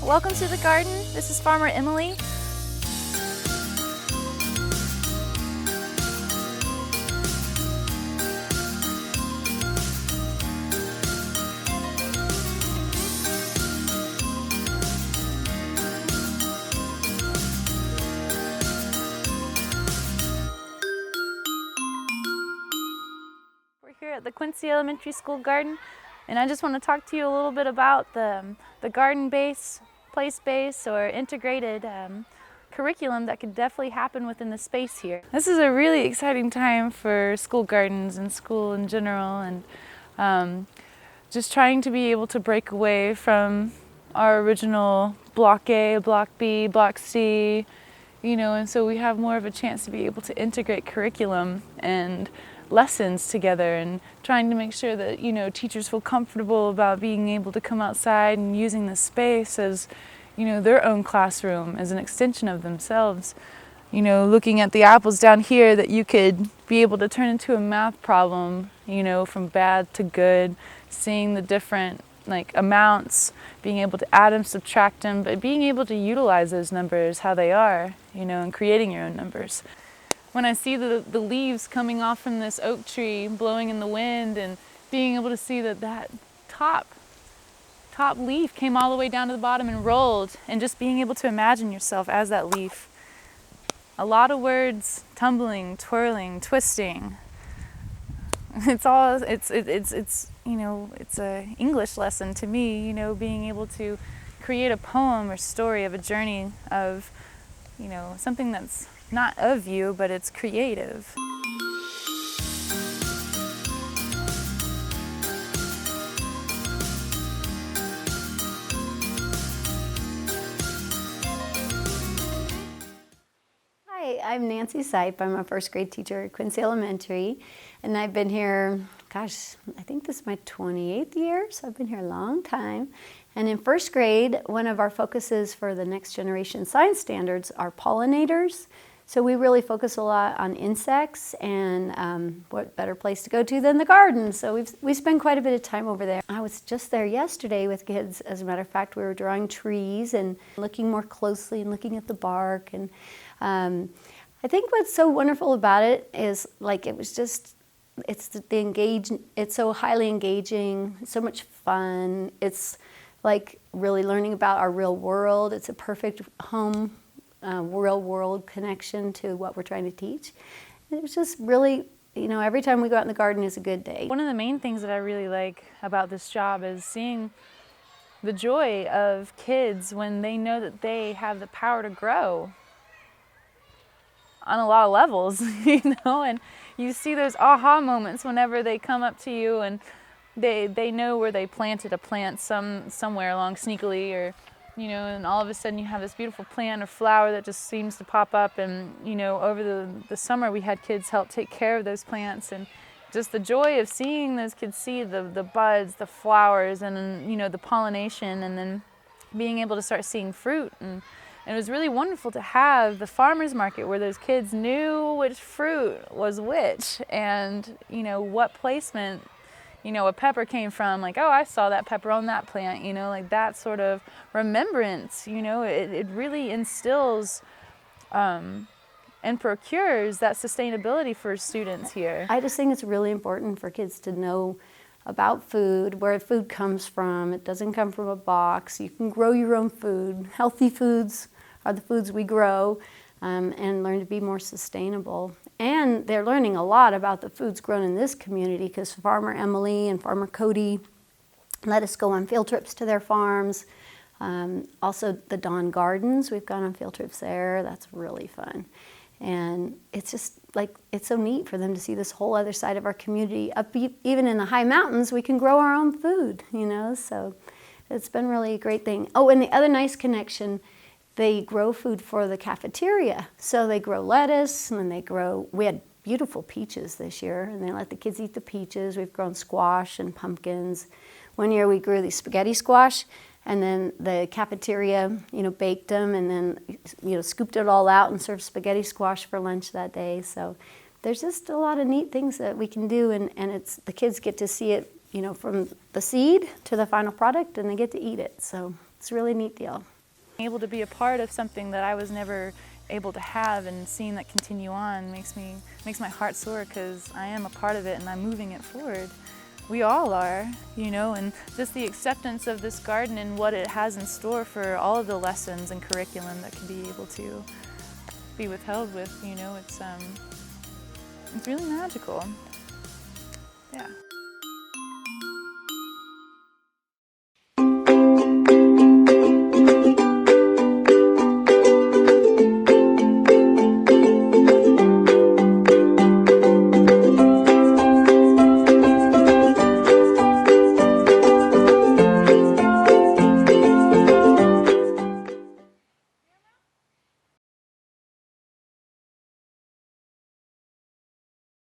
welcome to the garden. This is Farmer Emily. We're here at the Quincy Elementary School garden, and I just want to talk to you a little bit about the garden base, place base, or integrated curriculum that could definitely happen within the space here. This is a really exciting time for school gardens and school in general, and just trying to be able to break away from our original Block A, Block B, Block C, and so we have more of a chance to be able to integrate curriculum and lessons together, and trying to make sure that teachers feel comfortable about being able to come outside and using the space as their own classroom, as an extension of themselves. Looking at the apples down here that you could be able to turn into a math problem, from bad to good, seeing the different amounts, being able to add them, subtract them, but being able to utilize those numbers how they are, and creating your own numbers. When I see the leaves coming off from this oak tree blowing in the wind, and being able to see that top leaf came all the way down to the bottom and rolled, and just being able to imagine yourself as that leaf. A lot of words, tumbling, twirling, twisting. It's a English lesson to me, being able to create a poem or story of a journey of, something that's not of you, but it's creative. Hi, I'm Nancy Sipe. I'm a first grade teacher at Quincy Elementary, and I've been here, I think this is my 28th year, so I've been here a long time. And in first grade, one of our focuses for the next generation science standards are pollinators. So we really focus a lot on insects, and what better place to go to than the garden. So we spend quite a bit of time over there. I was just there yesterday with kids. As a matter of fact, we were drawing trees and looking more closely and looking at the bark. And I think what's so wonderful about it is it's so highly engaging, so much fun. It's like really learning about our real world. It's a perfect home real world connection to what we're trying to teach. And it's just really, every time we go out in the garden is a good day. One of the main things that I really like about this job is seeing the joy of kids when they know that they have the power to grow on a lot of levels, and you see those aha moments whenever they come up to you and they know where they planted a plant somewhere along sneakily, or and all of a sudden you have this beautiful plant or flower that just seems to pop up. And over the summer we had kids help take care of those plants, and just the joy of seeing those kids see the buds, the flowers, and then the pollination, and then being able to start seeing fruit. And it was really wonderful to have the farmers market where those kids knew which fruit was which, and what placement a pepper came from, oh, I saw that pepper on that plant, that sort of remembrance, it really instills and procures that sustainability for students here. I just think it's really important for kids to know about food, where food comes from. It doesn't come from a box. You can grow your own food. Healthy foods are the foods we grow, and learn to be more sustainable. And they're learning a lot about the foods grown in this community, because Farmer Emily and Farmer Cody let us go on field trips to their farms. Also the Dawn Gardens, we've gone on field trips there. That's really fun. And it's just it's so neat for them to see this whole other side of our community. Even in the high mountains, we can grow our own food, so it's been really a great thing. Oh, and the other nice connection, they grow food for the cafeteria. So they grow lettuce, and then we had beautiful peaches this year, and they let the kids eat the peaches. We've grown squash and pumpkins. One year we grew the spaghetti squash, and then the cafeteria, baked them, and then, scooped it all out and served spaghetti squash for lunch that day. So there's just a lot of neat things that we can do, and the kids get to see it, from the seed to the final product, and they get to eat it. So It's a really neat deal. Able to be a part of something that I was never able to have, and seeing that continue on makes my heart soar, because I am a part of it and I'm moving it forward. We all are, you know, and just the acceptance of this garden and what it has in store for all of the lessons and curriculum that can be able to be withheld with, you know, it's really magical. Yeah.